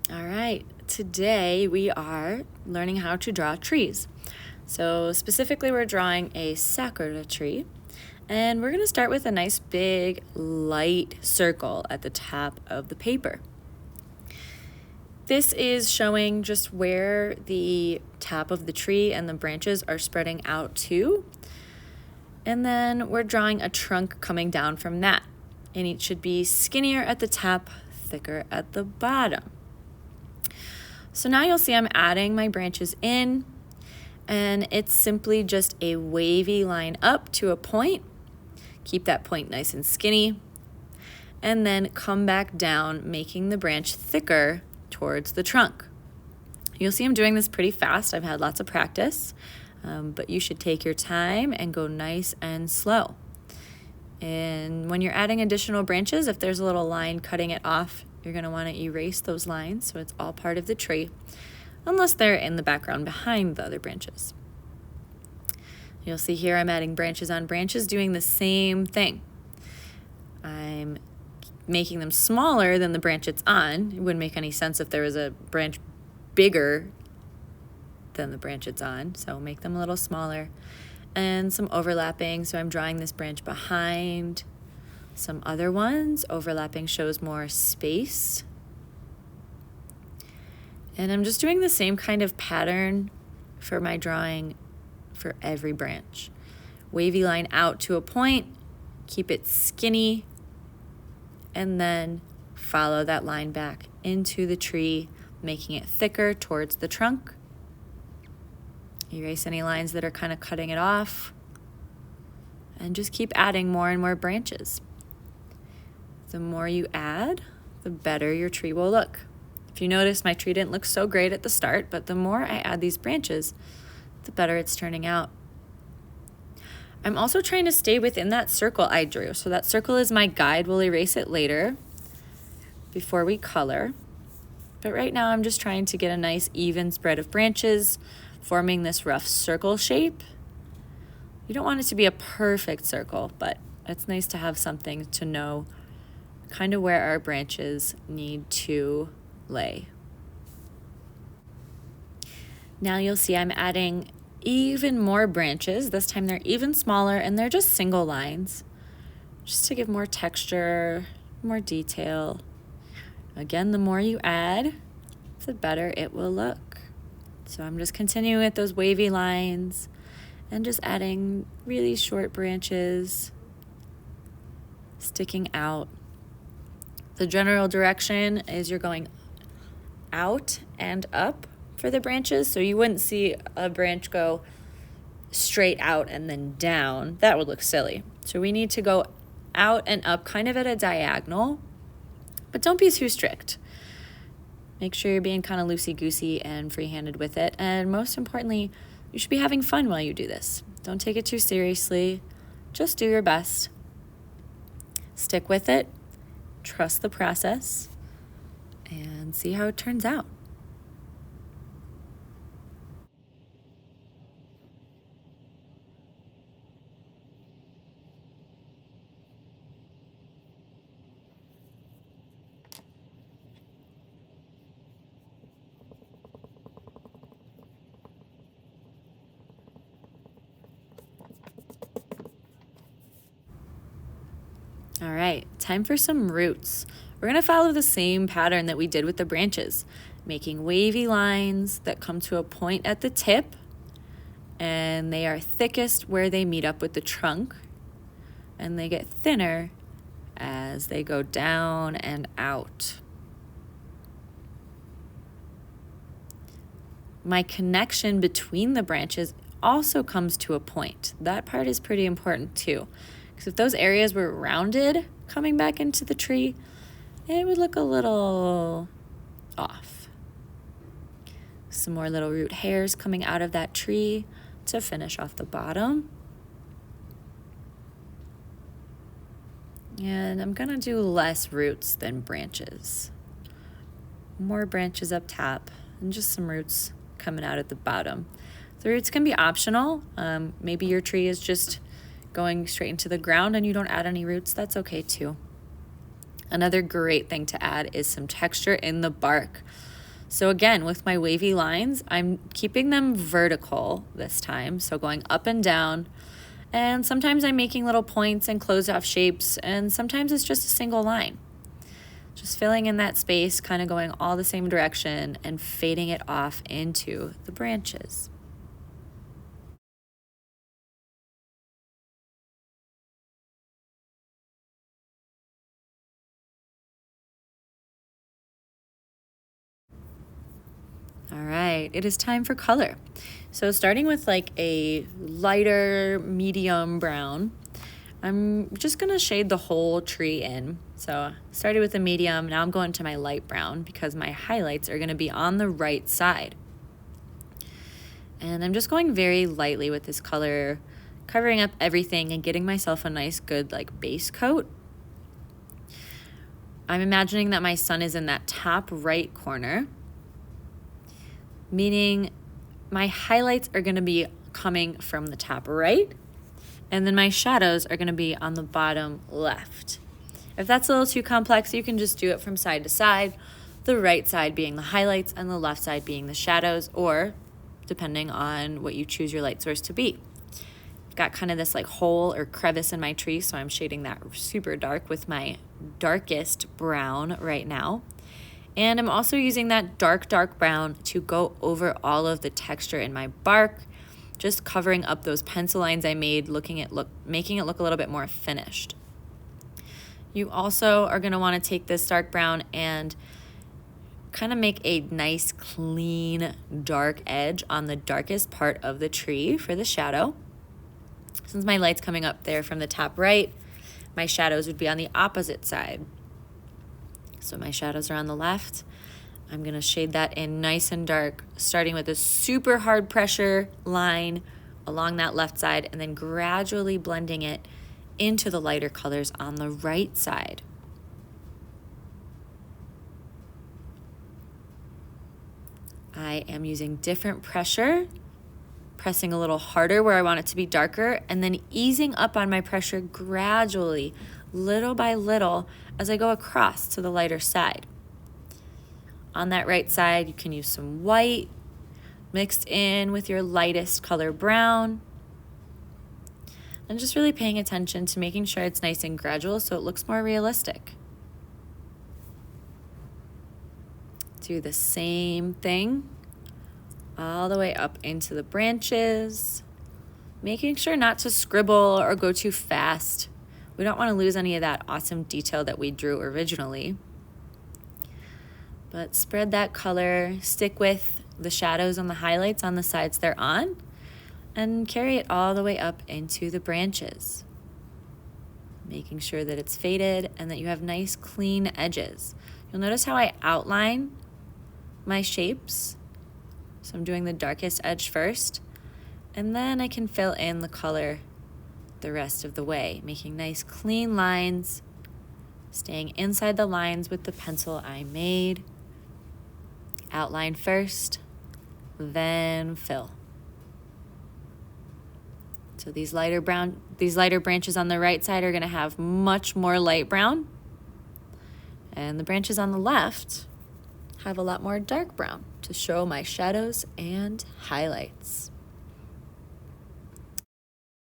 All right, today we are learning how to draw trees. So specifically we're drawing a Sakura tree, and we're going to start with a nice big light circle at the top of the paper. This is showing just where the top of the tree and the branches are spreading out to. And then we're drawing a trunk coming down from that. And it should be skinnier at the top, thicker at the bottom. So now you'll see I'm adding my branches in, and it's simply just a wavy line up to a point. Keep that point nice and skinny, and then come back down, making the branch thicker towards the trunk. You'll see I'm doing this pretty fast. I've had lots of practice, but you should take your time and go nice and slow. And when you're adding additional branches, if there's a little line cutting it off, you're going to want to erase those lines so it's all part of the tree, unless they're in the background behind the other branches. You'll see here I'm adding branches on branches, doing the same thing. I'm making them smaller than the branch it's on. It wouldn't make any sense if there was a branch bigger than the branch it's on, so make them a little smaller. And some overlapping, so I'm drawing this branch behind some other ones. Overlapping shows more space. And I'm just doing the same kind of pattern for my drawing for every branch. Wavy line out to a point, keep it skinny, and then follow that line back into the tree, making it thicker towards the trunk. Erase any lines that are kind of cutting it off, and just keep adding more and more branches. The more you add, the better your tree will look. If you notice, my tree didn't look so great at the start, but the more I add these branches, the better it's turning out. I'm also trying to stay within that circle I drew. So that circle is my guide. We'll erase it later before we color. But right now I'm just trying to get a nice even spread of branches, forming this rough circle shape. You don't want it to be a perfect circle, but it's nice to have something to know kind of where our branches need to lay. Now you'll see I'm adding even more branches. This time they're even smaller, and they're just single lines, just to give more texture, more detail. Again, the more you add, the better it will look. So I'm just continuing with those wavy lines and just adding really short branches sticking out. The general direction is you're going out and up for the branches, so you wouldn't see a branch go straight out and then down. That would look silly. So we need to go out and up kind of at a diagonal, but don't be too strict. Make sure you're being kind of loosey-goosey and free-handed with it. And most importantly, you should be having fun while you do this. Don't take it too seriously. Just do your best. Stick with it. Trust the process. And see how it turns out. All right, time for some roots. We're going to follow the same pattern that we did with the branches, making wavy lines that come to a point at the tip, and they are thickest where they meet up with the trunk, and they get thinner as they go down and out. My connection between the branches also comes to a point. That part is pretty important too. Because if those areas were rounded coming back into the tree, it would look a little off. Some more little root hairs coming out of that tree to finish off the bottom. And I'm gonna do less roots than branches. More branches up top and just some roots coming out at the bottom. The roots can be optional. Maybe your tree is just going straight into the ground and you don't add any roots. That's okay too. Another great thing to add is some texture in the bark. So again, with my wavy lines, I'm keeping them vertical this time, so going up and down. And sometimes I'm making little points and closed off shapes, and sometimes it's just a single line. Just filling in that space, kind of going all the same direction and fading it off into the branches. All right, it is time for color. So starting with like a lighter medium brown, I'm just gonna shade the whole tree in. So started with a medium, now I'm going to my light brown because my highlights are gonna be on the right side. And I'm just going very lightly with this color, covering up everything and getting myself a nice good like base coat. I'm imagining that my sun is in that top right corner, meaning my highlights are gonna be coming from the top right, and then my shadows are gonna be on the bottom left. If that's a little too complex, you can just do it from side to side, the right side being the highlights and the left side being the shadows, or depending on what you choose your light source to be. I've got kind of this like hole or crevice in my tree, so I'm shading that super dark with my darkest brown right now. And I'm also using that dark brown to go over all of the texture in my bark, just covering up those pencil lines I made, making it look a little bit more finished. You also are gonna wanna take this dark brown and kind of make a nice, clean, dark edge on the darkest part of the tree for the shadow. Since my light's coming up there from the top right, my shadows would be on the opposite side. So my shadows are on the left. I'm gonna shade that in nice and dark, starting with a super hard pressure line along that left side and then gradually blending it into the lighter colors on the right side. I am using different pressure, pressing a little harder where I want it to be darker, and then easing up on my pressure gradually, little by little, as I go across to the lighter side. On that right side, you can use some white mixed in with your lightest color brown. And just really paying attention to making sure it's nice and gradual so it looks more realistic. Do the same thing all the way up into the branches, making sure not to scribble or go too fast. We don't want to lose any of that awesome detail that we drew originally. But spread that color, stick with the shadows and the highlights on the sides they're on, and carry it all the way up into the branches. Making sure that it's faded and that you have nice clean edges. You'll notice how I outline my shapes. So I'm doing the darkest edge first, and then I can fill in the color the rest of the way, making nice clean lines, staying inside the lines with the pencil I made. Outline first, then fill. So these lighter branches on the right side are gonna have much more light brown, and the branches on the left have a lot more dark brown to show my shadows and highlights.